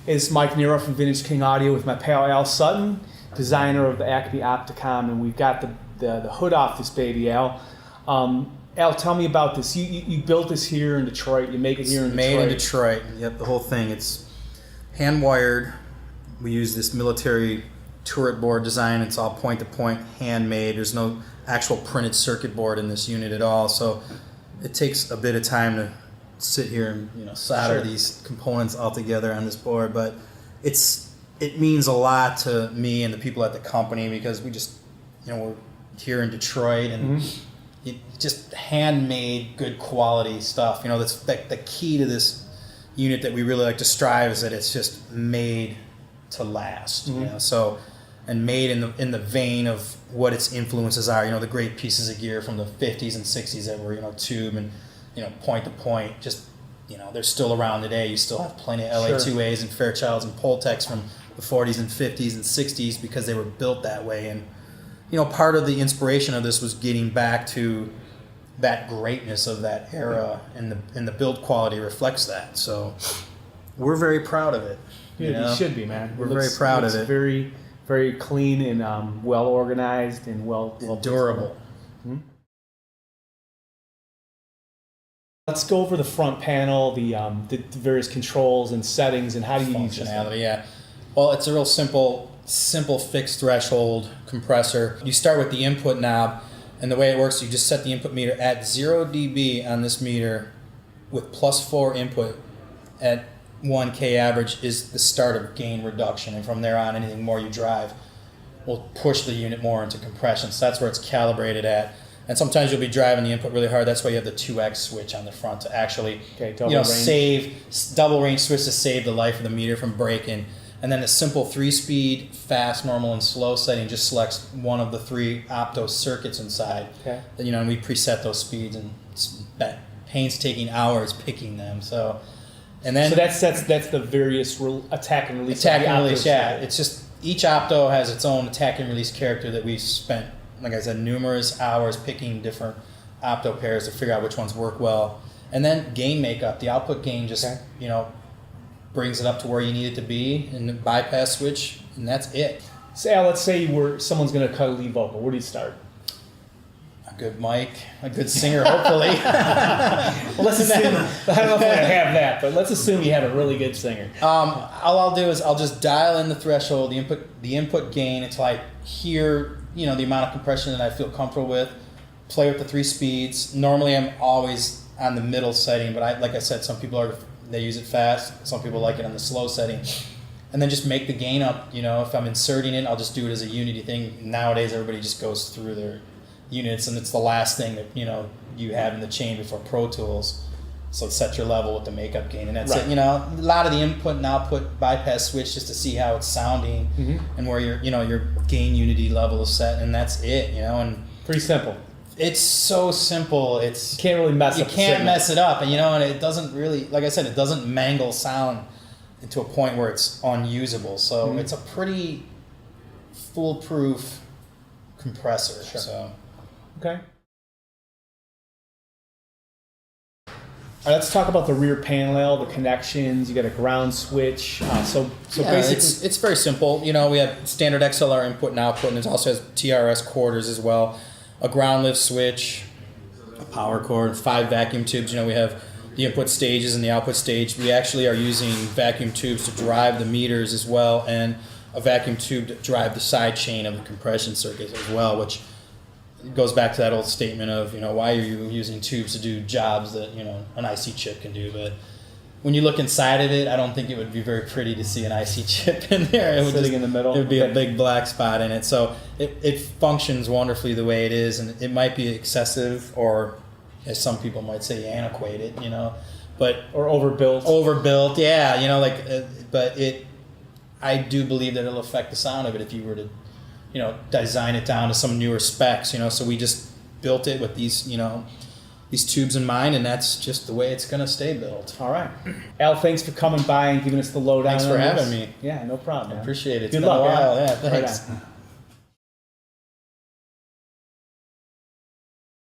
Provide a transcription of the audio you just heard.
It's Mike Nero from Vintage King Audio with my pal Al Sutton, designer of the Acme Opticom, and we've got the hood off this baby, Al. Al, tell me about this. You built this here in Detroit. You make it here in Detroit. Made in Detroit. Yep, the whole thing. It's hand wired. We use this military turret board design. It's all point to point, handmade. There's no actual printed circuit board in this unit at all. So it takes a bit of time to sit here and solder these components all together on this board. But it means a lot to me and the people at the company because we just we're here in Detroit and just handmade good quality stuff. That's the key to this unit that we really like to strive is that it's just made to last. So and made in the vein of what its influences are. The great pieces of gear from the 50s and 60s that were tube and point to point. Just they're still around today. You still have plenty of LA-2As and Fairchilds and Poltecs from the 40s and 50s and 60s because they were built that way. And part of the inspiration of this was getting back to that greatness of that era, and the build quality reflects that. So we're very proud of it. You should be, man. We're very proud of it. Very, very clean and well organized and well durable. Let's go over the front panel, the various controls and settings, and how do you use this? Functionality, yeah. Well, it's a real simple fixed threshold compressor. You start with the input knob, and the way it works, you just set the input meter at 0 dB on this meter with +4 input at 1K average is the start of gain reduction, and from there on, anything more you drive will push the unit more into compression. So that's where it's calibrated at. And sometimes you'll be driving the input really hard. That's why you have the 2X switch on the front to actually double range switch to save the life of the meter from breaking. And then the simple 3-speed, fast, normal, and slow setting just selects one of the 3 opto circuits inside. Okay. And we preset those speeds, and it's painstaking hours picking them. So that's the various attack and release. Attack and release, yeah. It's just each opto has its own attack and release character that we've spent, like I said, numerous hours picking different opto pairs to figure out which ones work well. And then gain makeup. The output gain just brings it up to where you need it to be, and the bypass switch, and that's it. So Al, let's say someone's going to cut a lead vocal. Where do you start? A good mic, a good singer, hopefully. Well, let's assume, I don't know if I have that, but let's assume you have a really good singer. All I'll do is I'll just dial in the threshold, the input gain until I hear the amount of compression that I feel comfortable with. Play with the 3 speeds. Normally I'm always on the middle setting, but like I said, some people they use it fast. Some people like it on the slow setting. And then just make the gain up. If I'm inserting it, I'll just do it as a unity thing. Nowadays everybody just goes through their units, and it's the last thing that you have in the chain before Pro Tools. So set your level with the makeup gain, and that's it. A lot of the input and output bypass switch just to see how it's sounding and where your gain unity level is set, and that's it. And pretty simple. It's so simple. You can't really mess it up, and and it doesn't really, like I said, it doesn't mangle sound into a point where it's unusable. So it's a pretty foolproof compressor. Sure. So. Okay. All right, let's talk about the rear panel, the connections. You got a ground switch. So basically, it's very simple. We have standard XLR input and output, and it also has TRS quarters as well. A ground lift switch, a power cord, 5 vacuum tubes. We have the input stages and the output stage. We actually are using vacuum tubes to drive the meters as well, and a vacuum tube to drive the side chain of the compression circuit as well, which goes back to that old statement of, why are you using tubes to do jobs that, an IC chip can do. But when you look inside of it, I don't think it would be very pretty to see an IC chip in there. It would sitting in the middle. It would be a big black spot in it. So it functions wonderfully the way it is, and it might be excessive, or as some people might say, antiquated, or overbuilt. Overbuilt, yeah, but I do believe that it'll affect the sound of it if you were to design it down to some newer specs, so we just built it with these tubes in mind, and that's just the way it's going to stay built. All right. Al, thanks for coming by and giving us the lowdown. Thanks for having me. Yeah, no problem. I appreciate it. Good luck. Yeah, thanks. Right on.